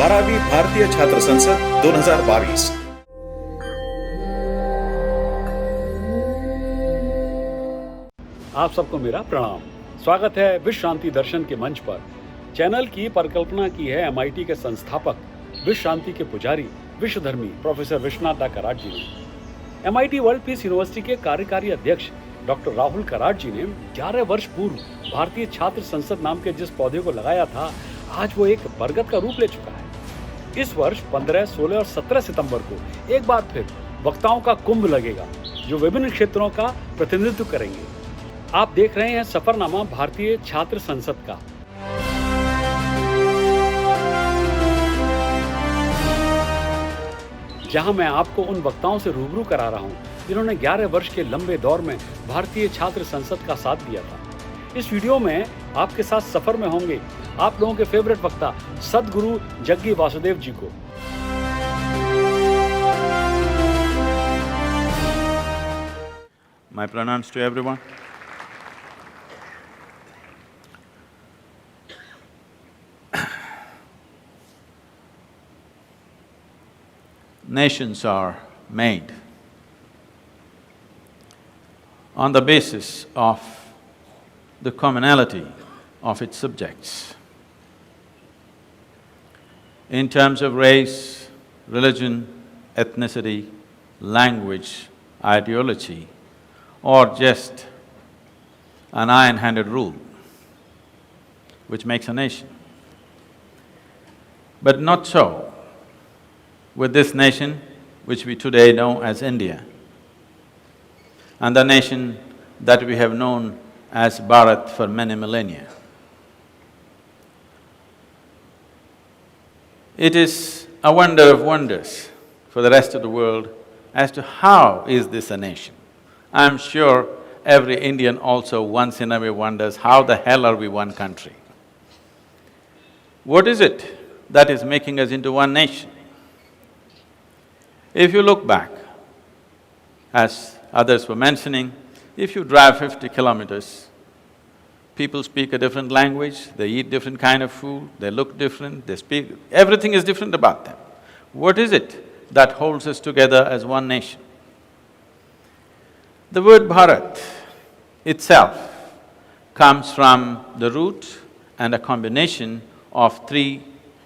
12वीं भारतीय छात्र संसद 2022। आप सबको मेरा प्रणाम। स्वागत है विश्व शांति दर्शन के मंच पर। चैनल की परिकल्पना की है MIT के संस्थापक, विश्व शांति के पुजारी, विश्वधर्मी प्रोफेसर विश्वनाथ कराड जी ने। MIT वर्ल्ड पीस यूनिवर्सिटी के कार्यकारी अध्यक्ष डॉक्टर राहुल कराड जी ने 11 वर्ष पूर्व भारतीय छात्र संसद नाम के जिस पौधे को लगाया था, आज वो एक बरगद का रूप ले चुका है। इस वर्ष 15, 16 और 17 सितंबर को एक बार फिर वक्ताओं का कुंभ लगेगा, जो विभिन्न क्षेत्रों का प्रतिनिधित्व करेंगे। आप देख रहे हैं सफरनामा भारतीय छात्र संसद का। जहां मैं आपको उन वक्ताओं से रूबरू करा रहा हूं जिन्होंने 11 वर्ष के लंबे दौर में भारतीय छात्र संसद का साथ दिया था। इस वीडियो में आपके साथ सफर में होंगे आप लोगों के फेवरेट वक्ता सदगुरु जग्गी वासुदेव जी को। My pranams to everyone. Nations are made on the basis of the commonality of its subjects. In terms of race, religion, ethnicity, language, ideology, or just an iron-handed rule which makes a nation. But not so with this nation which we today know as India, and the nation that we have known as Bharat for many millennia. It is a wonder of wonders for the rest of the world as to how is this a nation. I'm sure every Indian also once in a way wonders, how the hell are we one country? What is it that is making us into one nation? If you look back, as others were mentioning, if you drive 50 kilometers, people speak a different language, they eat different kind of food, they look different, they speak… everything is different about them. What is it that holds us together as one nation? The word Bharat itself comes from the root and a combination of three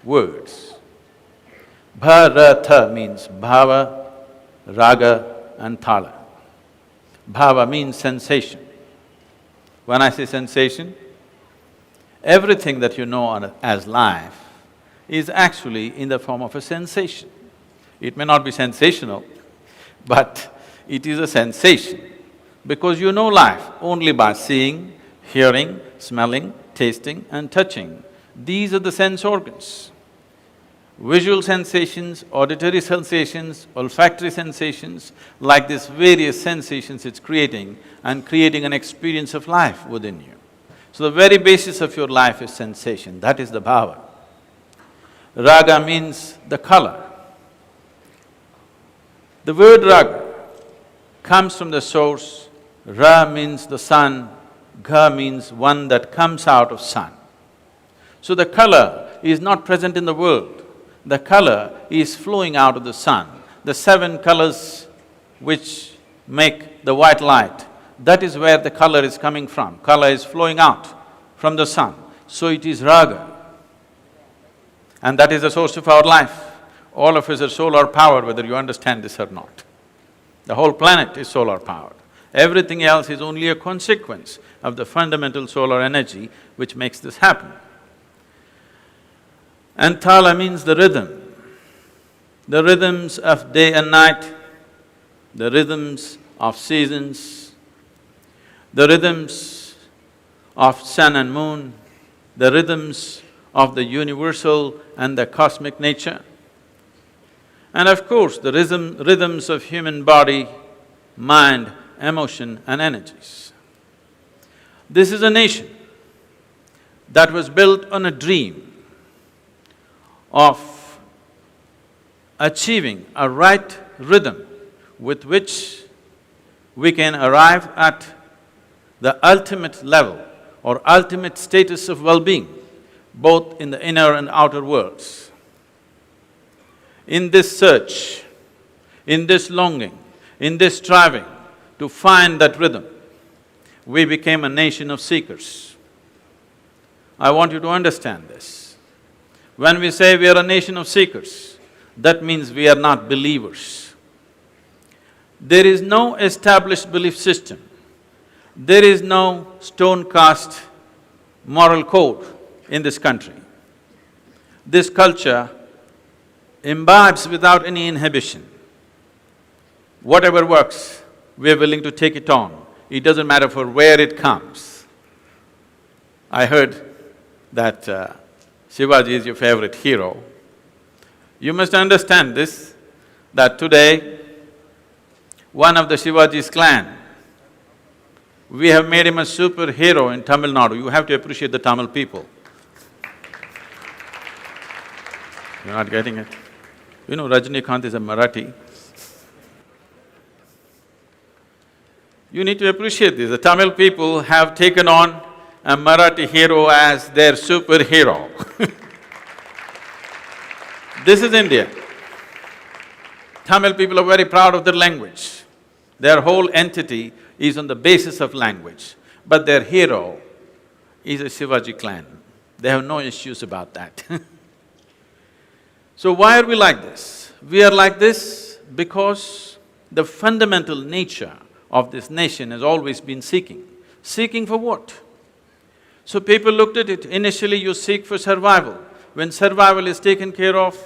words. Bharata means bhava, raga and thala. Bhava means sensation. When I say sensation, everything that you know as life is actually in the form of a sensation. It may not be sensational, but it is a sensation because you know life only by seeing, hearing, smelling, tasting and touching. These are the sense organs. Visual sensations, auditory sensations, olfactory sensations, like these various sensations it's creating and creating an experience of life within you. So the very basis of your life is sensation, that is the bhava. Raga means the color. The word raga comes from the source, Ra means the sun, Ga means one that comes out of sun. So the color is not present in the world, the color is flowing out of the sun. The 7 colors which make the white light, that is where the color is coming from. Color is flowing out from the sun, so it is raga. And that is the source of our life. All of us are solar powered, whether you understand this or not. The whole planet is solar powered. Everything else is only a consequence of the fundamental solar energy which makes this happen. And thala means the rhythm. The rhythms of day and night, the rhythms of seasons, the rhythms of sun and moon, the rhythms of the universal and the cosmic nature, and of course the rhythms of human body, mind, emotion and energies. This is a nation that was built on a dream of achieving a right rhythm with which we can arrive at the ultimate level or ultimate status of well-being, both in the inner and outer worlds. in this search, in this longing, in this striving to find that rhythm, we became a nation of seekers. I want you to understand this. When we say we are a nation of seekers, that means we are not believers. There is no established belief system. There is no stone-cast moral code in this country. This culture imbibes without any inhibition. Whatever works, we are willing to take it on. It doesn't matter for where it comes. I heard that Shivaji is your favorite hero. You must understand this, that today, one of the Shivaji's clan, we have made him a superhero in Tamil Nadu. You have to appreciate the Tamil people. You're not getting it? You know, Rajinikanth is a Marathi. You need to appreciate this. The Tamil people have taken on a Marathi hero as their superhero. This is India. Tamil people are very proud of their language. Their whole entity is on the basis of language. But their hero is a Shivaji clan. They have no issues about that. So why are we like this? We are like this because the fundamental nature of this nation has always been seeking. Seeking for what? So people looked at it, initially you seek for survival. When survival is taken care of,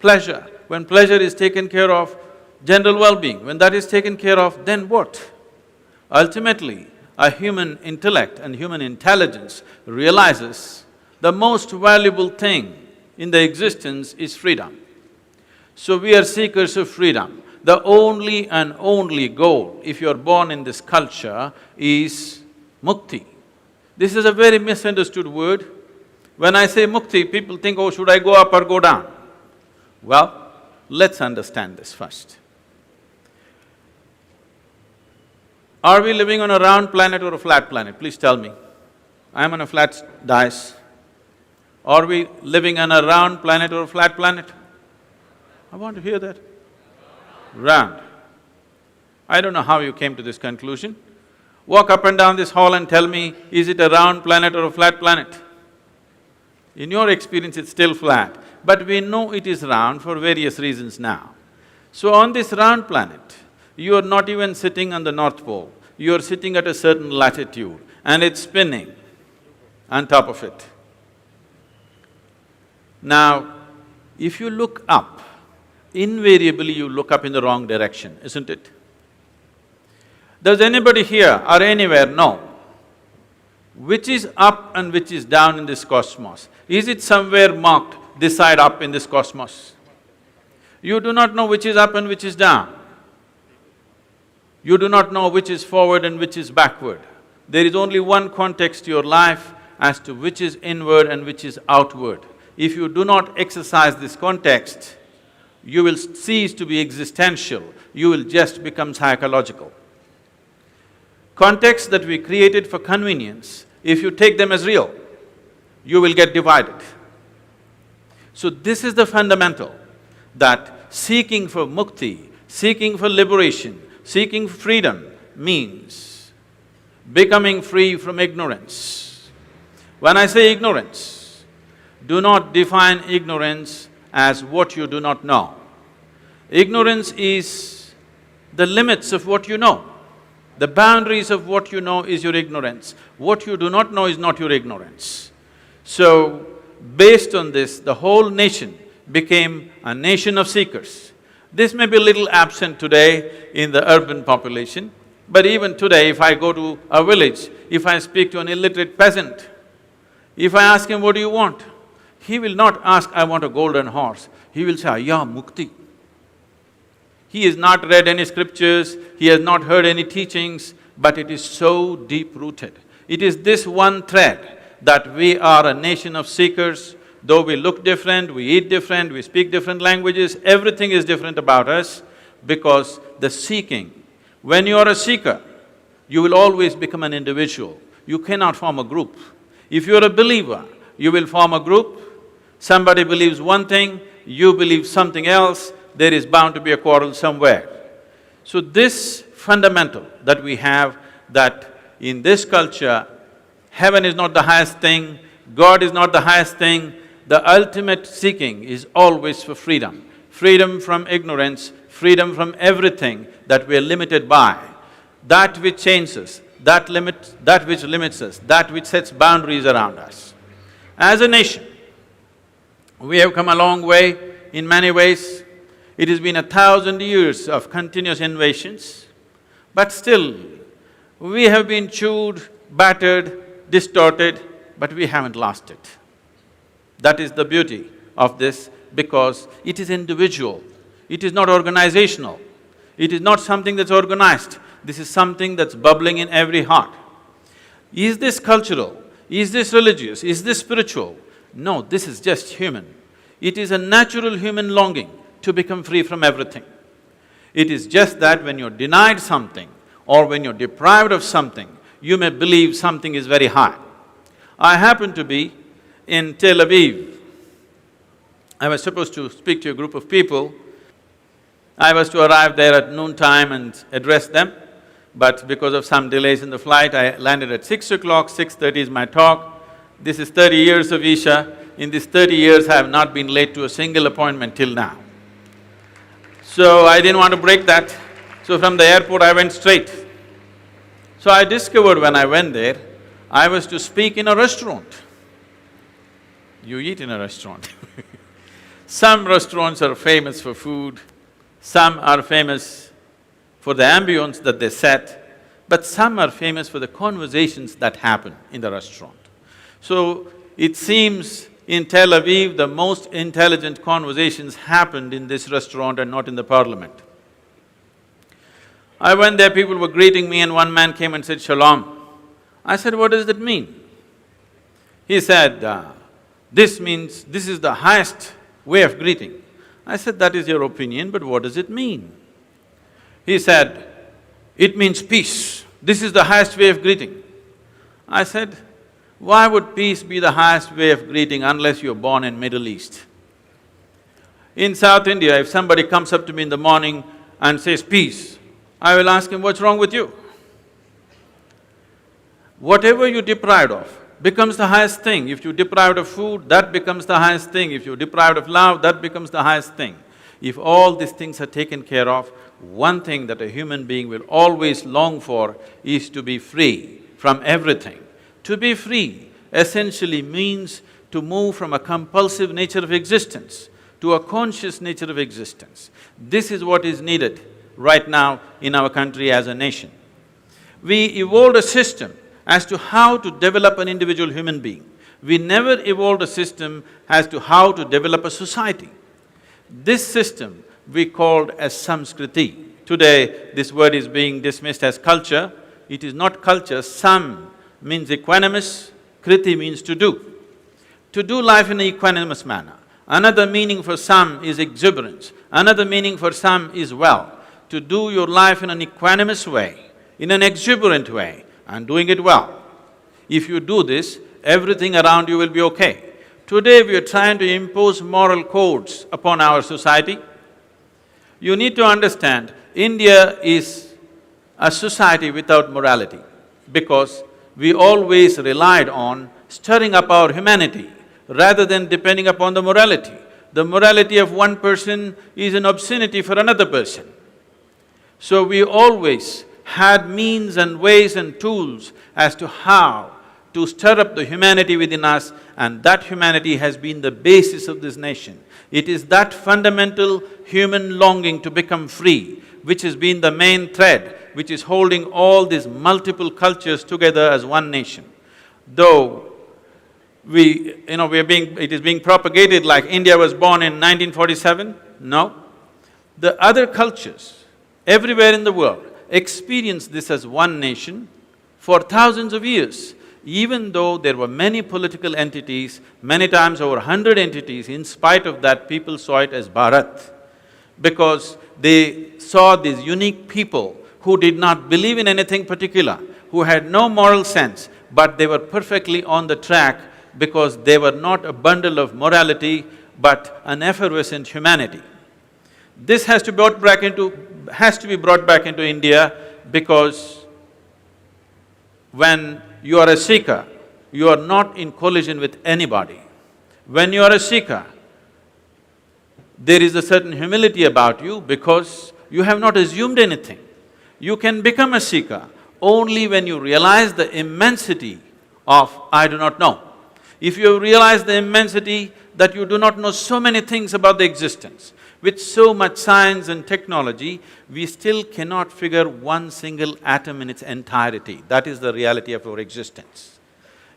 pleasure. When pleasure is taken care of, general well-being. When that is taken care of, then what? Ultimately, a human intellect and human intelligence realizes the most valuable thing in the existence is freedom. So we are seekers of freedom. The only and only goal, if you are born in this culture, is mukti. This is a very misunderstood word. When I say mukti, people think, oh, should I go up or go down? Well, let's understand this first. Are we living on a round planet or a flat planet? Please tell me. I am on a flat dais. Are we living on a round planet or a flat planet? I want to hear that. Round. I don't know how you came to this conclusion. Walk up and down this hall and tell me, is it a round planet or a flat planet? In your experience, it's still flat, but we know it is round for various reasons now. So on this round planet, you are not even sitting on the North Pole, you are sitting at a certain latitude and it's spinning on top of it. Now, if you look up, invariably you look up in the wrong direction, isn't it? Does anybody here or anywhere know which is up and which is down in this cosmos? Is it somewhere marked, this side up in this cosmos? You do not know which is up and which is down. You do not know which is forward and which is backward. There is only one context to your life as to which is inward and which is outward. If you do not exercise this context, you will cease to be existential, you will just become psychological. Contexts that we created for convenience, if you take them as real, you will get divided. So this is the fundamental, that seeking for mukti, seeking for liberation, seeking freedom means becoming free from ignorance. When I say ignorance, do not define ignorance as what you do not know. Ignorance is the limits of what you know. The boundaries of what you know is your ignorance. What you do not know is not your ignorance. So, based on this, the whole nation became a nation of seekers. This may be a little absent today in the urban population, but even today, if I go to a village, if I speak to an illiterate peasant, if I ask him, what do you want? He will not ask, I want a golden horse. He will say, yeah, mukti. He has not read any scriptures, he has not heard any teachings, but it is so deep-rooted. It is this one thread that we are a nation of seekers. Though we look different, we eat different, we speak different languages, everything is different about us because the seeking. When you are a seeker, you will always become an individual. You cannot form a group. If you are a believer, you will form a group. Somebody believes one thing, you believe something else, there is bound to be a quarrel somewhere. So this fundamental that we have, that in this culture, heaven is not the highest thing, God is not the highest thing, the ultimate seeking is always for freedom. Freedom from ignorance, freedom from everything that we are limited by. That which changes us, that which limits us, that which sets boundaries around us. As a nation, we have come a long way in many ways. It has been 1,000 years of continuous invasions, but still, we have been chewed, battered, distorted, but we haven't lost it. That is the beauty of this, because it is individual, it is not organizational, it is not something that's organized, this is something that's bubbling in every heart. Is this cultural? Is this religious? Is this spiritual? No, this is just human. It is a natural human longing to become free from everything. It is just that when you're denied something or when you're deprived of something, you may believe something is very high. I happened to be in Tel Aviv. I was supposed to speak to a group of people. I was to arrive there at noontime and address them, but because of some delays in the flight, I landed at 6 o'clock, 6:30 is my talk. This is 30 years of Isha. In these 30 years, I have not been late to a single appointment till now. So I didn't want to break that, so from the airport I went straight. So I discovered when I went there, I was to speak in a restaurant. You eat in a restaurant Some restaurants are famous for food, some are famous for the ambience that they set, but some are famous for the conversations that happen in the restaurant. So, it seems in Tel Aviv, the most intelligent conversations happened in this restaurant and not in the parliament. I went there, people were greeting me, and one man came and said, "Shalom." I said, "What does that mean?" He said, "This means, this is the highest way of greeting." I said, "That is your opinion, but what does it mean?" He said, "It means peace. This is the highest way of greeting." I said, "Why would peace be the highest way of greeting unless you're born in Middle East? In South India, if somebody comes up to me in the morning and says, 'Peace,' I will ask him, 'What's wrong with you?' Whatever you're deprived of becomes the highest thing. If you're deprived of food, that becomes the highest thing. If you're deprived of love, that becomes the highest thing. If all these things are taken care of, one thing that a human being will always long for is to be free from everything. To be free essentially means to move from a compulsive nature of existence to a conscious nature of existence. This is what is needed right now in our country as a nation. We evolved a system as to how to develop an individual human being. We never evolved a system as to how to develop a society. This system we called as Samskriti. Today, this word is being dismissed as culture. It is not culture. Sam means equanimous, kriti means to do. To do life in an equanimous manner. Another meaning for some is exuberance, another meaning for some is well. To do your life in an equanimous way, in an exuberant way, and doing it well. If you do this, everything around you will be okay. Today we are trying to impose moral codes upon our society. You need to understand, India is a society without morality because we always relied on stirring up our humanity rather than depending upon the morality. The morality of one person is an obscenity for another person. So we always had means and ways and tools as to how to stir up the humanity within us, and that humanity has been the basis of this nation. It is that fundamental human longing to become free which has been the main thread, which is holding all these multiple cultures together as one nation. Though it is being propagated like India was born in 1947, no. The other cultures everywhere in the world experience this as one nation for thousands of years. Even though there were many political entities, many times over 100 entities, in spite of that people saw it as Bharat, because they saw these unique people who did not believe in anything particular, who had no moral sense, but they were perfectly on the track because they were not a bundle of morality but an effervescent humanity. This has to be brought back into India because when you are a seeker, you are not in collision with anybody. When you are a seeker, there is a certain humility about you because you have not assumed anything. You can become a seeker only when you realize the immensity of I do not know. If you realize the immensity that you do not know so many things about the existence, with so much science and technology, we still cannot figure one single atom in its entirety. That is the reality of our existence.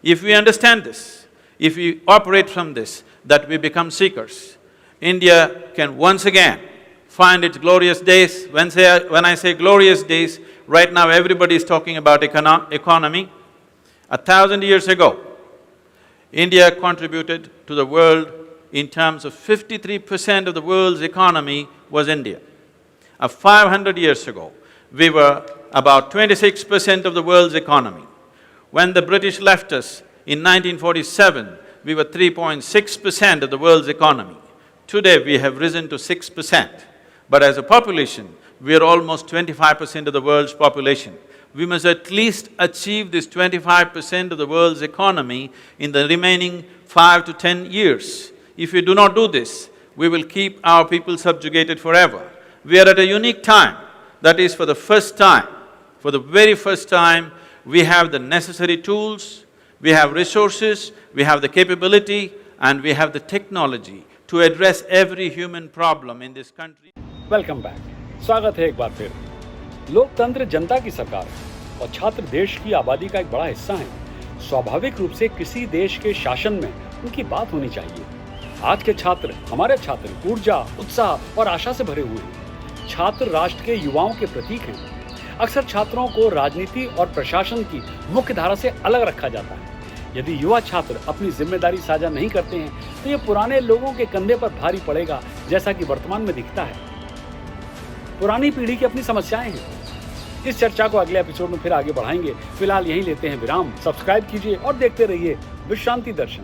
If we understand this, if we operate from this, that we become seekers, India can once again find its glorious days. When I say glorious days, right now everybody is talking about economy. 1,000 years ago, India contributed to the world in terms of 53% of the world's economy was India. 500 years ago, we were about 26% of the world's economy. When the British left us in 1947, we were 3.6% of the world's economy. Today, we have risen to 6%. But as a population, we are almost 25% of the world's population. We must at least achieve this 25% of the world's economy in the remaining 5 to 10 years. If we do not do this, we will keep our people subjugated forever. We are at a unique time, that is for the very first time, we have the necessary tools, we have resources, we have the capability and we have the technology to address every human problem in this country. Welcome back, स्वागत है एक बार फिर। लोकतंत्र जनता की सरकार है और छात्र देश की आबादी का एक बड़ा हिस्सा है। स्वाभाविक रूप से किसी देश के शासन में उनकी बात होनी चाहिए। आज के छात्र, हमारे छात्र ऊर्जा, उत्साह और आशा से भरे हुए हैं। छात्र राष्ट्र के युवाओं के प्रतीक हैं। अक्सर छात्रों को राजनीति और प्रशासन की मुख्य धारा से अलग रखा जाता है। यदि युवा छात्र अपनी जिम्मेदारी साझा नहीं करते हैं तो ये पुराने लोगों के कंधे पर भारी पड़ेगा, जैसा कि वर्तमान में दिखता है। पुरानी पीढ़ी की अपनी समस्याएं हैं। इस चर्चा को अगले एपिसोड में फिर आगे बढ़ाएंगे। फिलहाल यहीं लेते हैं विराम। सब्सक्राइब कीजिए और देखते रहिए विश्रांति दर्शन।